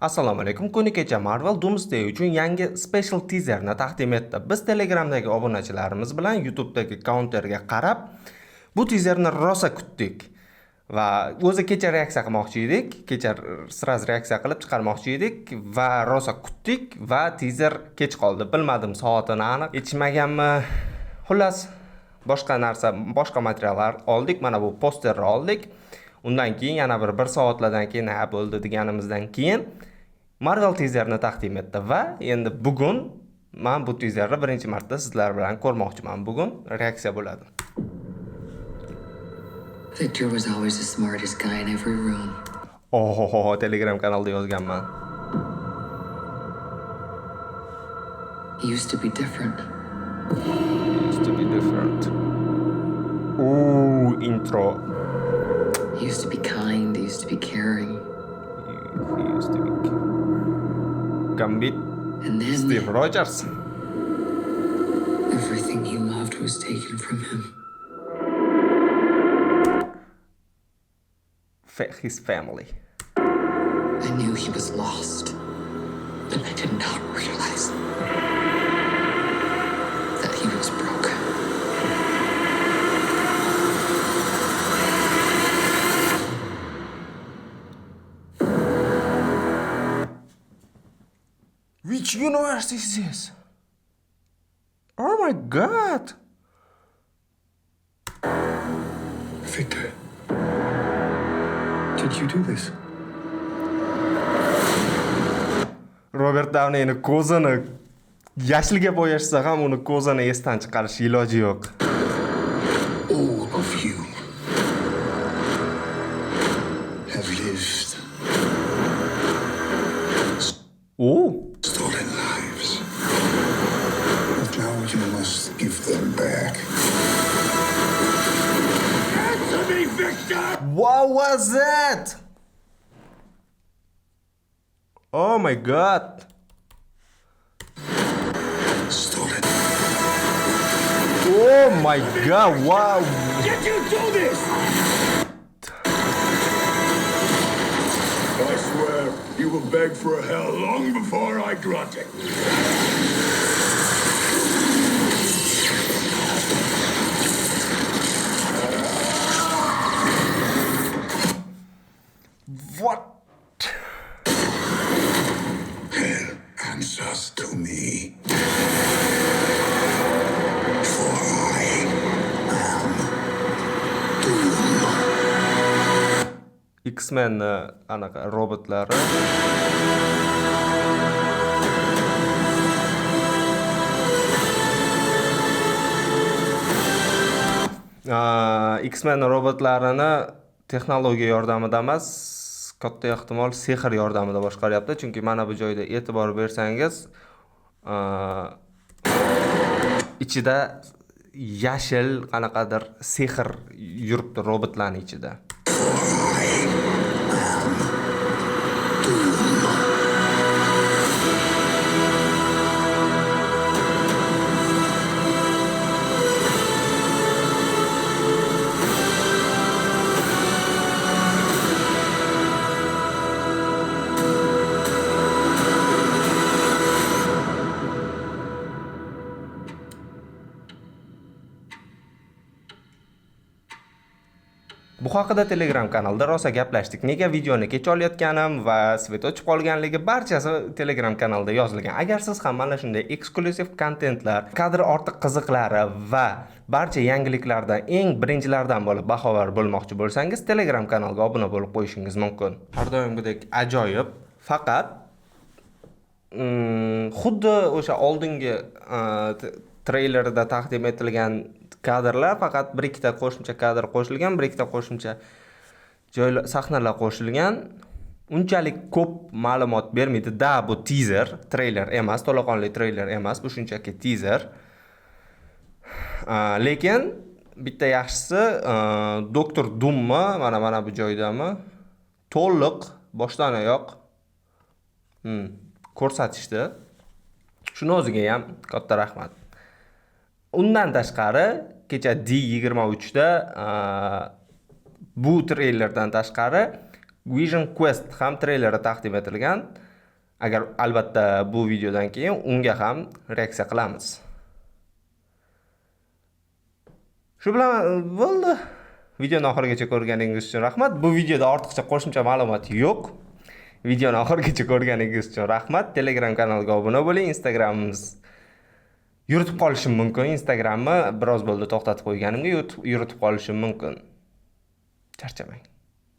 Assalomu alaykum. Kuni kecha Marvel Doomsday uchun yangi special teaserni taqdim etdi. Biz Telegramdagi obunachilarimiz bilan YouTube'dagi counterga qarab bu teaserni rosa kutdik. Va o'zi kecha reaksiya qilmoqchi edik. Kecha sraz reaksiya qilib chiqarmoqchi edik va rosa kutdik va teaser kech qoldi. Bilmadim soatini aniq yetishmaganmi. Xullas, boshqa materiallar oldik. Mana bu posterni oldik. Undan keyin yana bir soatlardan keyin bo'ldi deganimizdan keyin Marvel teaserni taqdim etdi va endi bugun men bu teaserni birinchi marta sizlar bilan ko'rmoqchiman. Bugun reaksiya bo'ladi. Victor was always the smartest guy in every room. Telegram kanalda yozganman. He used to be different. Ooh, intro. He used to be kind, he used to be caring. He used to be Gambit. And then Steve Rogers. everything he loved was taken from him. His family. I knew he was lost, but I did not realize that he was broken. Which universe is this? Oh my god! Victor, did you do this? Robert Downey'ni ko'zini yashilga bo'yashsa ham uni ko'zini esdan chiqarish iloji yo'q. All of you have lived stolen lives. But now you must give them back. Answer me, Victor! What was that? Oh my god! Stolen. Oh my god! Wow! Did you do this? I swear you will beg for hell long before I grant it. What? Hell answers to me. For I am Doom. X-Men anaqa robotlari. X-Men robotlarini texnologiya yordamida emas, katta ehtimol sehr yordamida boshqaryapti. Chunki mana bu joyda e'tibor bersangiz, ichida yashil qanaqadir sehr yuribdi robotlarning ichida. Bu haqida Telegram kanalda rosa gaplashdik. Nega videoni kech olayotganim va svet o'chib qolganligi barchasi Telegram kanalda yozilgan. Agar siz ham mana shunday eksklyuziv kontentlar, kadr ortiq qiziqlari va barcha yangiliklardan eng birinchilardan bo'lib bahobar bo'lmoqchi bo'lsangiz, Telegram kanalga obuna bo'lib qo'yishingiz mumkin. Har doimgidek ajoyib, faqat xuddi o'sha oldingi treylerda taqdim etilgan kadrlar faqat bir ikkita qo'shimcha kadr qo'shilgan, bir ikkita qo'shimcha sahnalar qo'shilgan. Unchalik ko'p ma'lumot bermaydi. Bu teaser, treyler emas, to'laqonli treyler emas, bu shunchaki teaser. Lekin bitta yaxshisi Doktor Doom'ni mana bu joydami to'liq boshdan oyoq ko'rsatishdi. Shuni o'ziga ham katta rahmat. Undan tashqari kecha D23 da bu treylerdan tashqari Vision Quest ham treyleri taqdim etilgan. Agar albatta bu videodan keyin unga ham reaksiya qilamiz. Shu bilan bo'ldi. Videoni oxirigacha ko'rganingiz uchun rahmat. Bu videoda ortiqcha qo'shimcha ma'lumot yo'q. Videoni oxirigacha ko'rganingiz uchun rahmat. Telegram kanaliga obuna bo'ling. Instagramimiz yuritib qolishim mumkin. Instagramni biroz bo'ldi to'xtatib qo'yganimga yuritib qolishim mumkin. Charchamang.